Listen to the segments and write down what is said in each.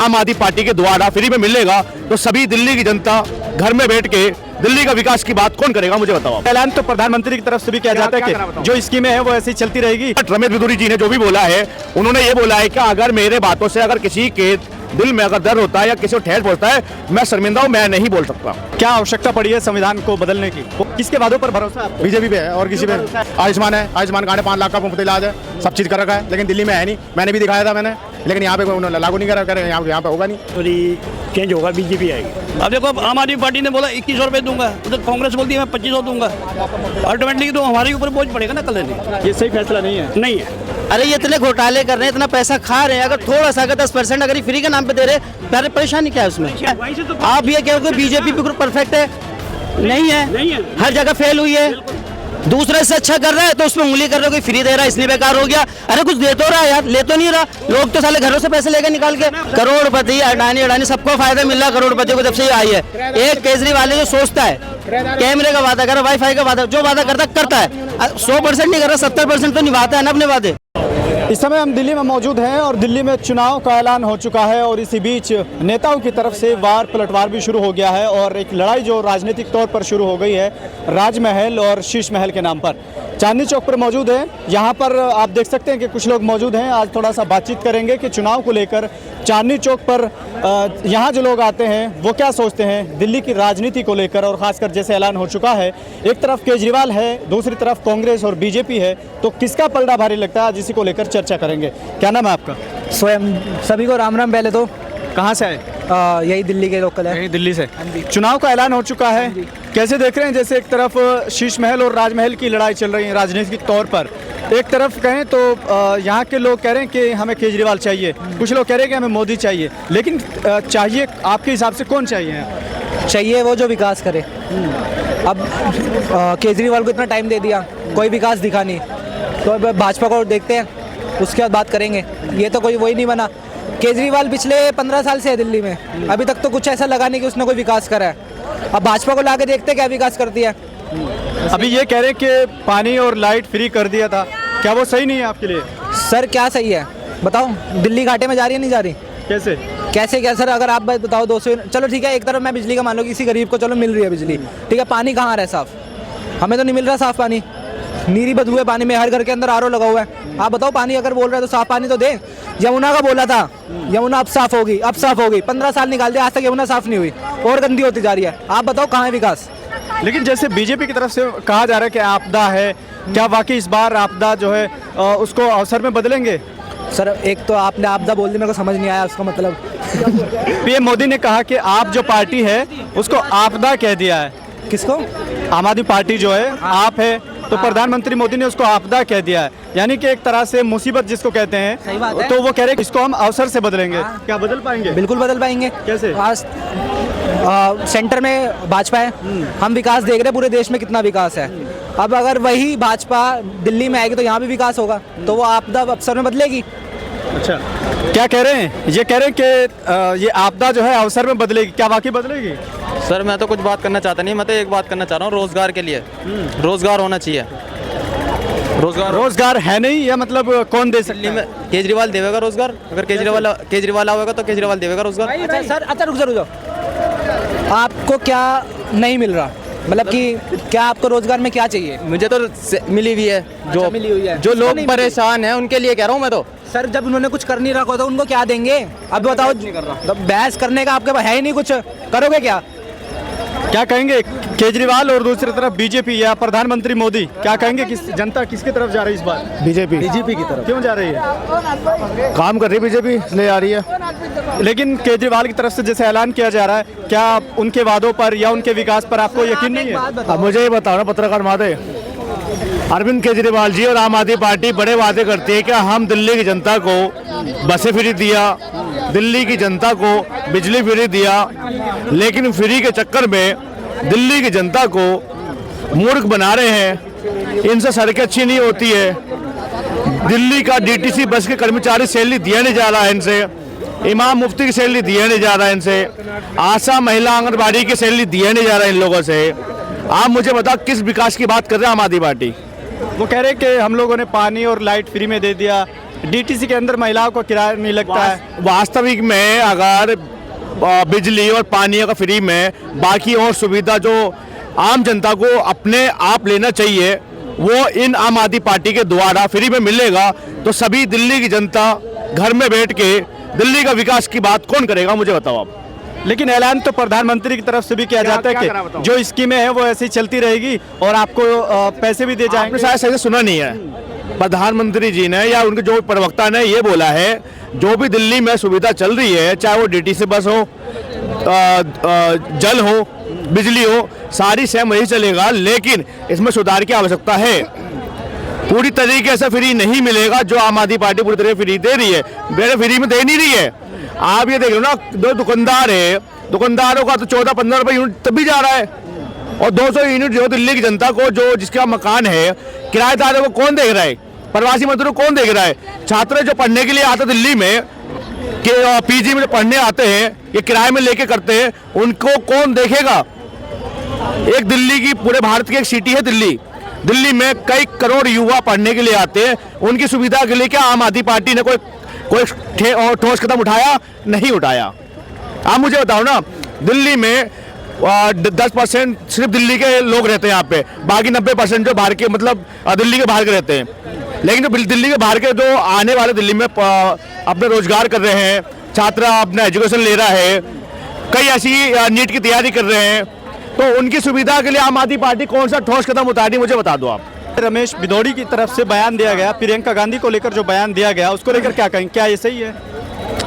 आम आदमी पार्टी के द्वारा फ्री में मिलेगा तो सभी दिल्ली की जनता घर में बैठ के दिल्ली का विकास की बात कौन करेगा, मुझे बताओ। ऐलान तो प्रधानमंत्री की तरफ से भी किया जाता है कि जो स्कीमें हैं वो ऐसी चलती रहेगी। रमेश बिदुरी जी ने जो भी बोला है, उन्होंने ये बोला है कि अगर मेरे बातों से अगर किसी के दिल में अगर दर्द होता है या किसी को ठेस पहुंचता है, मैं शर्मिंदा हूं, मैं नहीं बोल सकता। क्या आवश्यकता पड़ी है संविधान को बदलने की? किसके वादों पर भरोसा है? बीजेपी पे है और किसी पे? आयुष्मान है, आयुष्मान कार्ड 5 लाख का मुफ्त इलाज है, सब चीज कर रखा है, लेकिन दिल्ली में है नहीं। मैंने भी दिखाया था मैंने, लेकिन यहाँ पे उन्होंने लागू नहीं करा, करे यहाँ पे होगा नहीं। चेंज होगा, बीजेपी आएगी। अब देखो, आम आदमी पार्टी ने बोला 2100 रुपए दूंगा, तो कांग्रेस बोलती है मैं 2500 दूंगा। अल्टीमेटली तो हमारे ऊपर बोझ पड़ेगा ना कल दिन। ये सही फैसला नहीं है। नहीं है। अरे ये इतने घोटाले कर रहे हैं, इतना पैसा खा रहे हैं, अगर थोड़ा सा अगर 10% अगर फ्री के नाम पे दे रहे हैं, परेशानी क्या है उसमें? आप ये कहोगे बीजेपी बिल्कुल परफेक्ट है? नहीं है, हर जगह फेल हुई है। दूसरे से अच्छा कर रहा है तो उसमें उंगली कर रहे हो कि फ्री दे रहा है इसलिए बेकार हो गया। अरे कुछ दे तो रहा है यार, ले तो नहीं रहा। लोग तो साले घरों से पैसे लेकर निकाल के, करोड़पति अडानी सबको फायदा मिल रहा है करोड़पति को जब से ये आई है। एक केजरीवाल जो सोचता है कैमरे का वादा कर रहा, वाईफाई का वादा, जो वादा करता है 100% नहीं कर रहा, 70% तो निभाता है ना अपने वादे। इस समय हम दिल्ली में मौजूद हैं और दिल्ली में चुनाव का ऐलान हो चुका है और इसी बीच नेताओं की तरफ से वार पलटवार भी शुरू हो गया है और एक लड़ाई जो राजनीतिक तौर पर शुरू हो गई है राजमहल और शीश महल के नाम पर। चांदनी चौक पर मौजूद है, यहाँ पर आप देख सकते हैं कि कुछ लोग मौजूद हैं। आज थोड़ा सा बातचीत करेंगे कि चुनाव को लेकर चांदनी चौक पर यहाँ जो लोग आते हैं वो क्या सोचते हैं दिल्ली की राजनीति को लेकर, और ख़ासकर जैसे ऐलान हो चुका है, एक तरफ केजरीवाल है, दूसरी तरफ कांग्रेस और बीजेपी है, तो किसका पलड़ा भारी लगता है आज इसी को लेकर चर्चा करेंगे। क्या नाम है आपका? स्वयं सभी को राम राम। पहले तो कहाँ से आए? यही दिल्ली के लोकल है। यही दिल्ली से। चुनाव का ऐलान हो चुका है, कैसे देख रहे हैं? जैसे एक तरफ शीश महल और राजमहल की लड़ाई चल रही है राजनीतिक तौर पर, एक तरफ कहें तो यहाँ के लोग कह रहे हैं कि हमें केजरीवाल चाहिए, कुछ लोग कह रहे हैं कि हमें मोदी चाहिए, लेकिन चाहिए आपके हिसाब से कौन चाहिए? चाहिए वो जो विकास करे। अब केजरीवाल को इतना टाइम दे दिया, कोई विकास दिखा नहीं, तो अब भाजपा को देखते हैं, उसके बाद बात करेंगे। ये तो कोई वही नहीं बना। केजरीवाल पिछले 15 साल से है दिल्ली में, अभी तक तो कुछ ऐसा लगा नहीं कि उसने कोई विकास करा है। अब भाजपा को लाके देखते हैं क्या विकास करती है। अभी ये कह रहे हैं कि पानी और लाइट फ्री कर दिया था, क्या वो सही नहीं है आपके लिए? सर क्या सही है बताओ? दिल्ली घाटे में जा रही है, नहीं जा रही? कैसे क्या सर? अगर आप बताओ 200, चलो ठीक है, एक तरफ मैं बिजली का मान लो किसी गरीब को चलो मिल रही है बिजली, ठीक है, पानी कहाँ आ रहा है साफ? हमें तो नहीं मिल रहा साफ पानी, नीरी बदबू है पानी में, हर घर के अंदर आरओ लगा हुआ है। आप बताओ पानी अगर बोल रहे हैं तो साफ पानी तो दे। यमुना का बोला था, यमुना अब साफ होगी, अब साफ होगी, 15 साल निकाल दिया, आज तक यमुना साफ नहीं हुई और गंदी होती जा रही है। आप बताओ कहाँ है विकास? लेकिन जैसे बीजेपी की तरफ से कहा जा रहा है कि आपदा है, क्या वाकई इस बार आपदा जो है उसको अवसर में बदलेंगे? सर एक तो आपने आपदा बोल दी, मेरे को समझ नहीं आया उसका मतलब। पीएम मोदी ने कहा कि आप जो पार्टी है उसको आपदा कह दिया है। किसको? आम आदमी पार्टी जो है आप है, तो प्रधानमंत्री मोदी ने उसको आपदा कह दिया है, यानी कि एक तरह से मुसीबत जिसको कहते हैं। सही बात है। तो वो कह रहे हैं इसको हम अवसर से बदलेंगे। क्या बदल पाएंगे? बिल्कुल बदल पाएंगे। कैसे? आज सेंटर में भाजपा है, हम विकास देख रहे हैं पूरे देश में कितना विकास है। अब अगर वही भाजपा दिल्ली में आएगी तो यहाँ भी विकास होगा, तो वो आपदा अवसर में बदलेगी। अच्छा, क्या कह रहे हैं? ये कह रहे हैं कि ये आपदा जो है अवसर में बदलेगी, क्या वाकई बदलेगी? सर मैं तो कुछ बात करना चाहता नहीं, मैं तो एक बात करना चाह रहा हूँ, रोजगार के लिए रोजगार होना चाहिए। रोजगार है नहीं, या मतलब कौन दे सकता है? केजरीवाल देगा रोजगार, अगर केजरीवाल आएगा तो केजरीवाल देगा रोजगार। अच्छा सर, अच्छा रुक जाओ, आपको क्या नहीं मिल रहा? मतलब कि क्या आपको रोजगार में क्या चाहिए? मुझे तो मिली हुई है, जो मिली हुई है, जो लोग परेशान हैं उनके लिए कह रहा हूँ मैं तो। सर जब उन्होंने कुछ कर नहीं रखा तो उनको क्या देंगे? अब बताओ, बहस करने का आपके पास है ही नहीं, कुछ करोगे क्या? क्या कहेंगे केजरीवाल और दूसरी तरफ बीजेपी या प्रधानमंत्री मोदी, क्या कहेंगे? जनता किसकी तरफ जा रही है इस बार? बीजेपी की तरफ। क्यों जा रही है? काम कर रही है बीजेपी, इसलिए आ रही है। लेकिन केजरीवाल की तरफ से जैसे ऐलान किया जा रहा है, क्या उनके वादों पर या उनके विकास पर आपको यकीन नहीं है? अब मुझे ये बताओ ना पत्रकार महोदय, अरविंद केजरीवाल जी और आम आदमी पार्टी बड़े वादे करती है कि हम दिल्ली की जनता को बसें फ्री दिया, दिल्ली की जनता को बिजली फ्री दिया, लेकिन फ्री के चक्कर में दिल्ली की जनता को मूर्ख बना रहे हैं। इनसे सड़कें अच्छी नहीं होती है, दिल्ली का डीटीसी बस के कर्मचारी सैलरी दिया नहीं जा रहा है इनसे, इमाम मुफ्ती की सैलरी दिया नहीं जा रहा है इनसे, आशा महिला आंगनबाड़ी की सैलरी दिया नहीं जा रहा है इन लोगों से। आप मुझे बताओ किस विकास की बात कर रहे हैं आम आदमी पार्टी? वो कह रहे हैं कि हम लोगों ने पानी और लाइट फ्री में दे दिया, डीटीसी के अंदर महिलाओं को किराया नहीं लगता है। वास्तविक में अगर बिजली और पानी का फ्री में बाकी और सुविधा जो आम जनता को अपने आप लेना चाहिए वो इन आम आदमी पार्टी के द्वारा फ्री में मिलेगा तो सभी दिल्ली की जनता घर में बैठ के दिल्ली का विकास की बात कौन करेगा, मुझे बताओ आप। लेकिन ऐलान तो प्रधानमंत्री की तरफ से भी किया जाता है क्या करा कि बताओ? जो स्कीमें हैं वो ऐसी चलती रहेगी और आपको पैसे भी दिए आपने जाएंगे। शायद सही से सुना नहीं है। प्रधानमंत्री जी ने या उनके जो प्रवक्ता ने ये बोला है जो भी दिल्ली में सुविधा चल रही है, चाहे वो डीटीसी बस हो, जल हो, बिजली हो, सारी सेम वही चलेगा, लेकिन इसमें सुधार की आवश्यकता है। पूरी तरीके से फ्री नहीं मिलेगा जो आम आदमी पार्टी पूरी तरह फ्री दे रही है, मेरे फ्री में दे नहीं रही है। आप ये देख लो ना, दो दुकानदार है, दुकानदारों का तो 14-15 रुपए यूनिट तब भी जा रहा है और 200 यूनिट जो दिल्ली की जनता को, जो जिसका मकान है, किराएदारों को कौन देख रहा है, प्रवासी मजदूरों को कौन देख रहा है, छात्र जो पढ़ने के लिए आते दिल्ली में कि पीजी में जो पढ़ने आते हैं, ये किराए में लेके करते हैं, उनको कौन देखेगा। एक दिल्ली की, पूरे भारत की एक सिटी है दिल्ली, दिल्ली में कई करोड़ युवा पढ़ने के लिए आते हैं, उनकी सुविधा के लिए क्या आम आदमी पार्टी ने कोई ठोस कदम उठाया? नहीं उठाया। आप मुझे बताओ ना, दिल्ली में 10% सिर्फ दिल्ली के लोग रहते हैं यहाँ पे, बाकी 90% जो बाहर के, मतलब दिल्ली के बाहर के रहते हैं। लेकिन जो दिल्ली के बाहर के जो आने वाले दिल्ली में अपने रोजगार कर रहे हैं, छात्र अपना एजुकेशन ले रहा है, कई ऐसी नीट की तैयारी कर रहे हैं, तो उनकी सुविधा के लिए आम आदमी पार्टी कौन सा ठोस कदम उठाती, मुझे बता दो आप। रमेश भिदौड़ी की तरफ से बयान दिया गया, प्रियंका गांधी को लेकर जो बयान दिया गया उसको लेकर क्या कहेंगे, क्या ये सही है?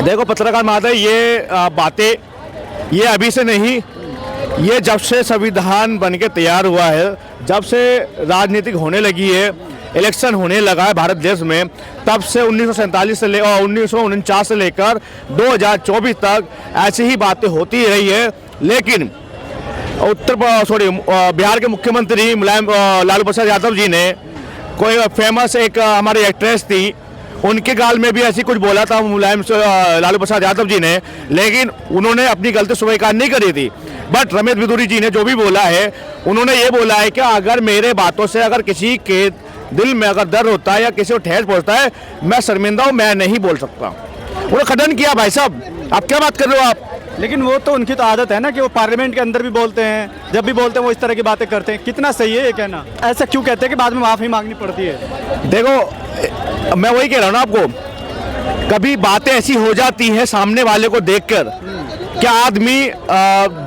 देखो पत्रकार महोदय, ये बातें ये अभी से नहीं, ये जब से संविधान बन के तैयार हुआ है, जब से राजनीतिक होने लगी है, इलेक्शन होने लगा है भारत देश में, तब से 1947 से 1949 से लेकर 2024 तक ऐसी ही बातें होती रही है। लेकिन बिहार के मुख्यमंत्री लालू प्रसाद यादव जी ने, कोई फेमस एक हमारी एक्ट्रेस थी, उनके गाल में भी ऐसी कुछ बोला था लालू प्रसाद यादव जी ने, लेकिन उन्होंने अपनी गलती स्वीकार नहीं करी थी। बट रमेश भिदौड़ी जी ने जो भी बोला है, उन्होंने ये बोला है कि अगर मेरे बातों से अगर किसी के दिल में अगर दर्द होता है या किसी को ठेस पहुंचता है, मैं शर्मिंदा हूँ, मैं नहीं बोल सकता। उन्होंने खंडन किया। भाई साहब, आप क्या बात कर रहे हो आप? लेकिन वो तो उनकी तो आदत है ना कि वो पार्लियामेंट के अंदर भी बोलते हैं, जब भी बोलते हैं वो इस तरह की बातें करते हैं। कितना सही है ये कहना? ऐसा क्यों कहते हैं कि बाद में माफ़ी मांगनी पड़ती है? देखो, मैं वही कह रहा हूँ ना आपको, कभी बातें ऐसी हो जाती हैं सामने वाले को देखकर, क्या आदमी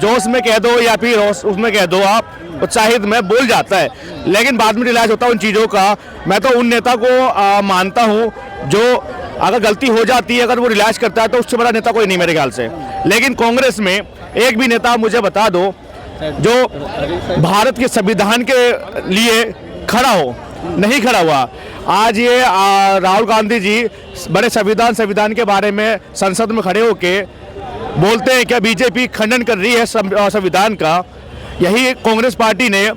जोश में कह दो या फिर उसमें कह दो, आप उत्साहित में बोल जाता है, लेकिन बाद में रियलाइज होता है उन चीज़ों का। मैं तो उन नेता को मानता हूँ जो अगर गलती हो जाती है, अगर वो रियलाइज करता है, तो उससे बड़ा नेता कोई नहीं मेरे ख्याल से। लेकिन कांग्रेस में एक भी नेता मुझे बता दो जो भारत के संविधान के लिए खड़ा हो, नहीं खड़ा हुआ। आज ये राहुल गांधी जी बड़े संविधान के बारे में संसद में खड़े होके बोलते हैं क्या बीजेपी खंडन कर रही है संविधान का। यही कांग्रेस पार्टी ने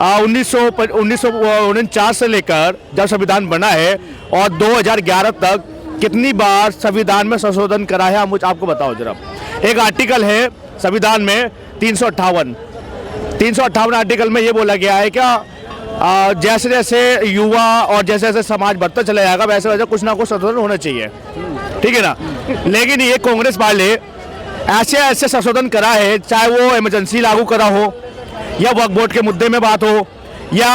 1949 से लेकर जब संविधान बना है और 2011 तक कितनी बार संविधान में संशोधन करा है, आपको बताओ जरा। एक आर्टिकल है संविधान में 358 आर्टिकल में ये बोला गया है क्या, जैसे जैसे युवा और जैसे जैसे समाज बढ़ता चला जाएगा, वैसे वैसे कुछ ना कुछ संशोधन होना चाहिए, ठीक है ना। लेकिन ये कांग्रेस वाले ऐसे ऐसे संशोधन करा है, चाहे वो इमरजेंसी लागू करा हो या वक्फ बोर्ड के मुद्दे में बात हो या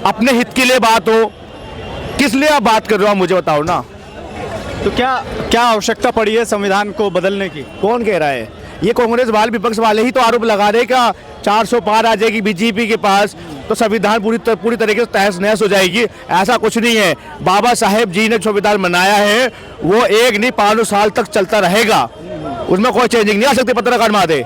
अपने हित के लिए बात हो, किस लिए आप बात कर रहे हो, मुझे बताओ ना। तो क्या आवश्यकता पड़ी है संविधान को बदलने की? कौन कह रहा है? ये कांग्रेस वाले, विपक्ष वाले ही तो आरोप लगा रहे क्या 400 पार आ जाएगी बीजेपी के पास तो संविधान पूरी तरीके से तहस नहस हो जाएगी। ऐसा कुछ नहीं है। बाबा साहेब जी ने संविधान बनाया है, वो 1 नहीं 500 साल तक चलता रहेगा, उसमें कोई चेंजिंग नहीं आ सकती। पत्रकार महादेव,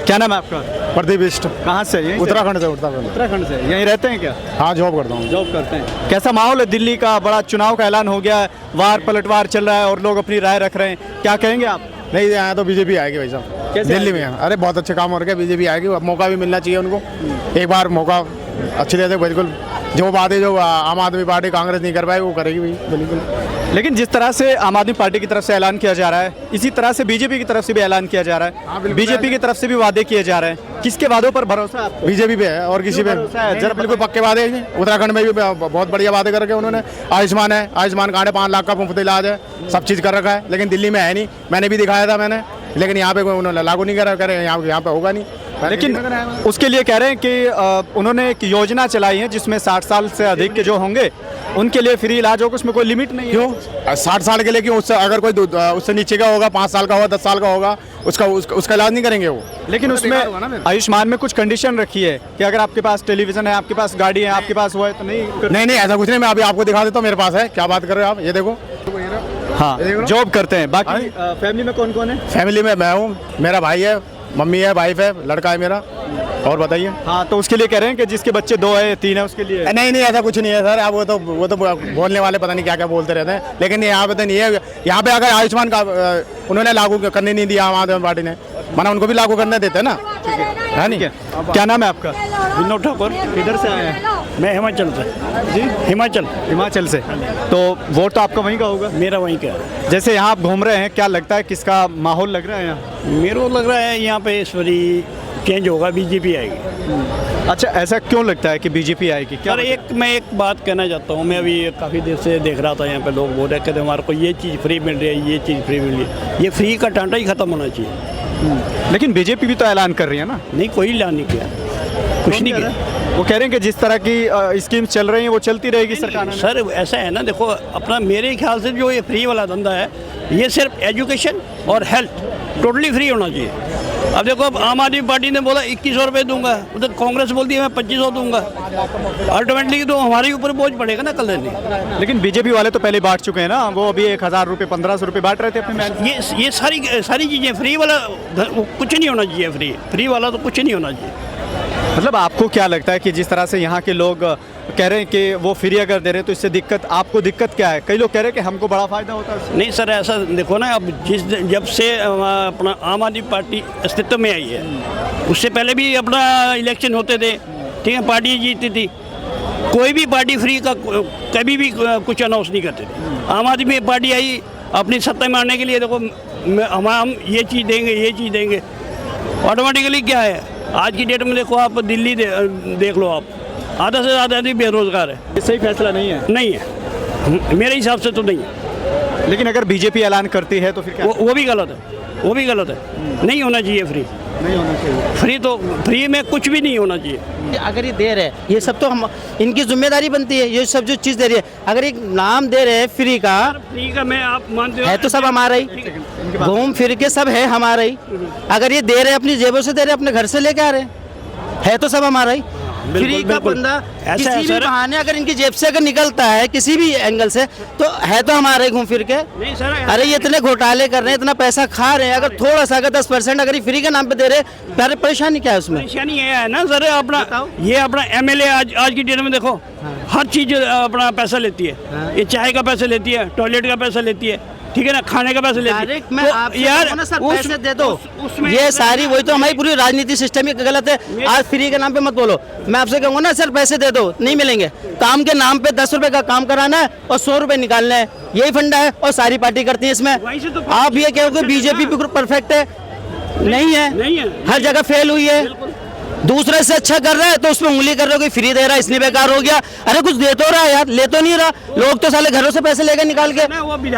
क्या नाम है आपका? प्रदीप बिष्ट। कहाँ से? उत्तराखंड से। उत्तराखंड से। यहीं रहते हैं क्या? हाँ, जॉब करता हूँ। जॉब करते हैं। कैसा माहौल है दिल्ली का? बड़ा चुनाव का ऐलान हो गया है, वार पलटवार चल रहा है और लोग अपनी राय रख रहे हैं, क्या कहेंगे आप? नहीं, यहाँ तो बीजेपी आएगी भाई साहब, दिल्ली में। अरे बहुत अच्छे काम हो रहे हैं, बीजेपी आएगी। मौका भी मिलना चाहिए उनको, एक बार मौका अच्छी देते। बिल्कुल जो बातें जो आम आदमी पार्टी कांग्रेस नहीं कर पाएगी वो करेगी भाई, बिल्कुल। लेकिन जिस तरह से आम आदमी पार्टी की तरफ से ऐलान किया जा रहा है, इसी तरह से बीजेपी की तरफ से भी ऐलान किया जा रहा है। बीजेपी की तरफ से भी वादे किए जा रहे हैं। किसके वादों पर भरोसा है आपको? बीजेपी पे है और किसी पे जरा बिल्कुल पक्के वादे हैं। उत्तराखंड में भी बहुत बढ़िया वादे करके उन्होंने आयुष्मान है, आयुष्मान कार्ड है, 5 लाख का मुफ्त इलाज है, सब चीज़ कर रखा है। लेकिन दिल्ली में है नहीं, मैंने भी दिखाया था लेकिन यहाँ पे उन्होंने लागू नहीं करा, यहाँ पे होगा नहीं। लेकिन उसके लिए कह रहे हैं कि उन्होंने एक योजना चलाई है जिसमें 60 साल से अधिक के जो होंगे उनके लिए फ्री इलाज होगा, उसमें कोई लिमिट नहीं है। क्यों 60 साल के लिए क्यों? उससे अगर कोई उससे नीचे का होगा, 5 साल का होगा, 10 साल का होगा, उसका इलाज नहीं करेंगे वो। लेकिन उसमें आयुष्मान में कुछ कंडीशन रखी है कि अगर आपके पास टेलीविजन है, आपके पास गाड़ी है, आपके पास वो है तो नहीं नहीं ऐसा कुछ नहीं। मैं अभी आपको दिखा देता हूँ, मेरे पास है। क्या बात कर रहे हो आप? ये देखो। हाँ, जॉब करते हैं। बाकी फैमिली में कौन कौन है? फैमिली में मैं हूँ, मेरा भाई है, मम्मी है, वाइफ है, लड़का है मेरा। और बताइए। हाँ, तो उसके लिए कह रहे हैं कि जिसके बच्चे 2 है 3 है उसके लिए। नहीं ऐसा कुछ नहीं है सर। अब वो तो बोलने वाले पता नहीं क्या क्या बोलते रहते हैं, लेकिन यहाँ पे तो नहीं है। यहाँ पे अगर आयुष्मान का उन्होंने लागू करने नहीं दिया, आम आदमी पार्टी ने माना, उनको भी लागू करने देते ना, है नहीं? क्या नाम है आपका? विनोद ठाकुर। किधर से आए हैं? मैं हिमाचल से। जी, हिमाचल से। तो वोट तो आपका वहीं का होगा? मेरा वहीं का है। जैसे यहाँ आप घूम रहे हैं, क्या लगता है किसका माहौल लग रहा है यहाँ? मेरे को लग रहा है यहाँ पे इस बारी चेंज होगा, बीजेपी आएगी। अच्छा, ऐसा क्यों लगता है कि बीजेपी आएगी? क्या सर मैं एक बात कहना चाहता हूँ। मैं अभी काफ़ी देर से देख रहा था, यहाँ पे लोग बोल रहे थे हमारे को ये चीज़ फ्री मिल रही है, ये चीज़ फ्री मिल रही है। ये फ्री का टांटा ही खत्म होना चाहिए। लेकिन बीजेपी भी तो ऐलान कर रही है ना? नहीं, कोई ऐलान नहीं किया, कुछ नहीं किया। वो कह रहे हैं कि जिस तरह की स्कीम चल रही है वो चलती रहेगी सरकार में। सर ऐसा है ना, देखो अपना मेरे ख्याल से जो ये फ्री वाला धंधा है, ये सिर्फ एजुकेशन और हेल्थ टोटली फ्री होना चाहिए। अब देखो, अब आम आदमी पार्टी ने बोला 2100 रुपये दूंगा, उधर कांग्रेस बोलती है मैं 2500 दूंगा। अल्टीमेटली तो हमारे ऊपर बोझ पड़ेगा ना कल दिन। लेकिन बीजेपी वाले तो पहले बांट चुके हैं ना, वो अभी 1000 रुपये 1500 रुपये बांट रहे थे अपने में। ये सारी चीज़ें फ्री वाला कुछ नहीं होना चाहिए। फ्री वाला तो कुछ नहीं होना चाहिए। मतलब आपको क्या लगता है कि जिस तरह से यहाँ के लोग कह रहे हैं कि वो फ्री अगर दे रहे हैं तो इससे आपको दिक्कत क्या है? कई लोग कह रहे हैं कि हमको बड़ा फायदा होता है। नहीं सर, ऐसा देखो ना, अब जब से अपना आम आदमी पार्टी अस्तित्व में आई है, उससे पहले भी अपना इलेक्शन होते थे, ठीक है, पार्टी जीतती थी। कोई भी पार्टी फ्री का कभी भी कुछ अनाउंस नहीं करते थे। आम आदमी पार्टी आई अपनी सत्ता में आने के लिए, देखो हम ये चीज़ देंगे, ऑटोमेटिकली क्या है, आज की डेट में देखो आप दिल्ली देख लो, आप आधा से ज़्यादा आदमी बेरोजगार है। ये सही फैसला नहीं है? नहीं है, मेरे हिसाब से तो नहीं है। लेकिन अगर बीजेपी ऐलान करती है तो फिर क्या? वो भी गलत है, नहीं होना चाहिए फ्री। नहीं होना चाहिए फ्री में कुछ भी नहीं होना चाहिए। अगर ये दे रहे हैं, ये सब तो हम इनकी जिम्मेदारी बनती है। ये सब जो चीज़ दे रही है, अगर एक नाम दे रहे हैं फ्री का मैं आप मानते हो है तो सब हमारा ही, घूम फिर के सब है हमारा ही। अगर ये दे रहे हैं अपनी जेबों से दे रहे हैं, अपने घर से लेके आ रहे हैं, है तो सब हमारा ही। फ्री का बंदा किसी भी बहाने अगर इनकी जेब से अगर निकलता है किसी भी एंगल से, तो है तो हमारे घूम फिर के। नहीं सर, अरे ये इतने घोटाले कर रहे हैं, इतना पैसा खा रहे हैं, अगर थोड़ा सा अगर 10% अगर ये फ्री के नाम पे दे रहे, पहले परेशानी क्या है उसमें? परेशानी ये है ना सर, अपना एमएलए आज की डेट में देखो, हर चीज अपना पैसा लेती है। ये चाय का पैसा लेती है, टॉयलेट का पैसा लेती है, ठीक है ना, खाने का पैसा लेती है। डायरेक्ट मैं आपसे कहूँ ना सर, पैसे दे दो। ये सारी वही तो हमारी पूरी राजनीति सिस्टम ही गलत है। आज फ्री के नाम पे मत बोलो। मैं आपसे कहूँगा ना सर, पैसे दे दो, नहीं मिलेंगे। काम के नाम पे 10 रुपए का काम कराना है और 100 रुपए निकालना है, यही फंडा है। और सारी पार्टी करती है इसमें। आप ये कहोगे बीजेपी परफेक्ट है, नहीं है, हर जगह फेल हुई है। दूसरे से अच्छा कर रहा है तो उसमें उंगली कर रहे हो कि फ्री दे रहा है इसलिए बेकार हो गया। अरे कुछ दे तो रहा है यार, ले तो नहीं रहा। लोग तो साले घरों से पैसे ले गए निकाल के,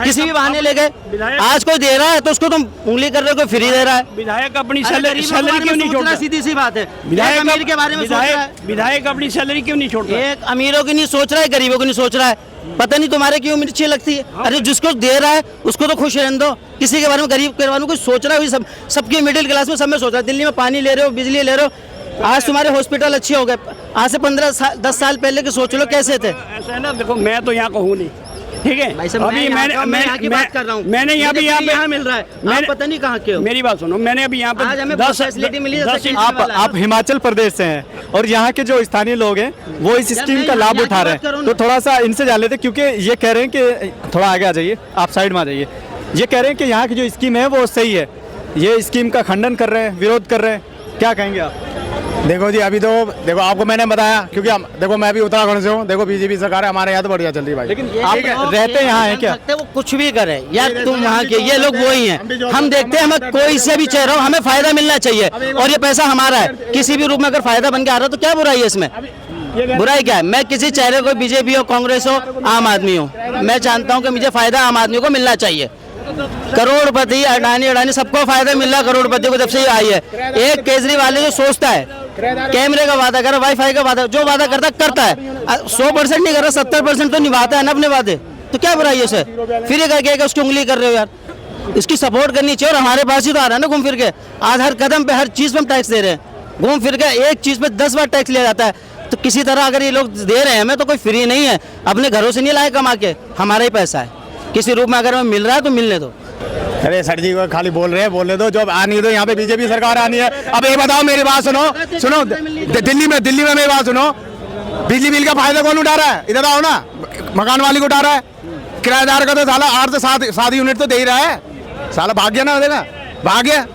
किसी भी बहाने ले गए। आज कोई दे रहा है तो उसको तुम उंगली कर रहे हो कि फ्री दे रहा है। विधायक अपनी सैलरी क्यों नहीं छोड़ता? सीधी सी बात है, विधायक अमीर के बारे में सोच रहा है। विधायक अपनी सैलरी क्यों नहीं छोड़ता? एक अमीरों की नहीं सोच रहा है, गरीबों की नहीं सोच रहा है। पता नहीं तुम्हारे क्यों मिर्ची लगती है। अरे जिसको दे रहा है उसको तो खुश रहने दो। किसी के बारे में गरीब के बारे में कुछ सोच रहा है? सबकी मिडिल क्लास में सब में सोच रहा है। दिल्ली में पानी ले रहे हो, बिजली ले रहे हो, आज तुम्हारे हॉस्पिटल अच्छे हो गए। आज से 10 साल पहले के सोच लो कैसे थे। ऐसा है ना, देखो मैं तो यहाँ का हूँ नहीं, ठीक है। अभी मैं यहाँ की बात कर रहा हूँ। मैंने यहाँ मिल रहा है, मैंने पता नहीं कहाँ के हो। मेरी बात सुनो, मैंने अभी यहाँ पर 10 फैसिलिटी मिली। आप हिमाचल प्रदेश से हैं और यहाँ के जो स्थानीय लोग हैं वो इस स्कीम का लाभ उठा रहे हैं, तो थोड़ा सा इनसे जान लेते, क्योंकि ये कह रहे हैं कि थोड़ा आगे आ जाइए, आप साइड में आ जाइए। ये कह रहे हैं कि यहाँ की जो स्कीम है वो सही है, ये स्कीम का खंडन कर रहे हैं, विरोध कर रहे हैं, क्या कहेंगे आप? देखो जी, अभी तो देखो आपको मैंने बताया, क्योंकि देखो मैं भी उत्तराखंड से हूँ। देखो बीजेपी सरकार है हमारे यहाँ तो बढ़िया चल रही है भाई। लेकिन आप रहते यहाँ हैं क्या? वो कुछ भी करे यार, तुम वहाँ के, ये लोग वही हैं। हम देखते हैं, हमें कोई से भी चेहरा हो, हमें फायदा मिलना चाहिए और ये पैसा हमारा है। किसी भी रूप में अगर फायदा बन के आ रहा है तो क्या बुराई है इसमें? बुराई क्या है? मैं किसी चेहरे को, बीजेपी हो, कांग्रेस हो, आम आदमी हो, मैं जानता हूँ कि मुझे फायदा आम आदमी को मिलना चाहिए। करोड़पति अडानी सबको फायदा मिल रहा है करोड़पति को, जब से ये आई है। एक केजरीवाल जो सोचता है कैमरे का वादा कर, वाईफाई का वादा, जो वादा करता है 100% नहीं कर रहा, 70% तो निभाता है ना अपने वादे। तो क्या बुराई है उसे? फिर ये करके उसकी उंगली कर रहे हो यार। इसकी सपोर्ट करनी चाहिए और हमारे पास ही तो आ रहा है ना घूम फिर के। आज हर कदम पे, हर चीज पे हम टैक्स दे रहे हैं। घूम फिर के एक चीज पे 10 बार टैक्स लिया जाता है। तो किसी तरह अगर ये लोग दे रहे हैं हमें, तो कोई फ्री नहीं है, अपने घरों से नहीं लाए कमा के, हमारा ही पैसा है। किसी रूप में अगर हमें मिल रहा है तो मिलने दो। अरे सर जी वो खाली बोल रहे हैं, बोलने दो। जब आनी है तो यहाँ पे बीजेपी सरकार आनी है। अब ये बताओ, मेरी बात सुनो, दिल्ली में मेरी बात सुनो, बिजली बिल का फायदा कौन उठा रहा है? इधर आओ ना, मकान मालिक उठा रहा है, किराएदार का तो साला 8 से 7 यूनिट तो दे ही रहा है। साला भाग गया ना, देखा भाग गया।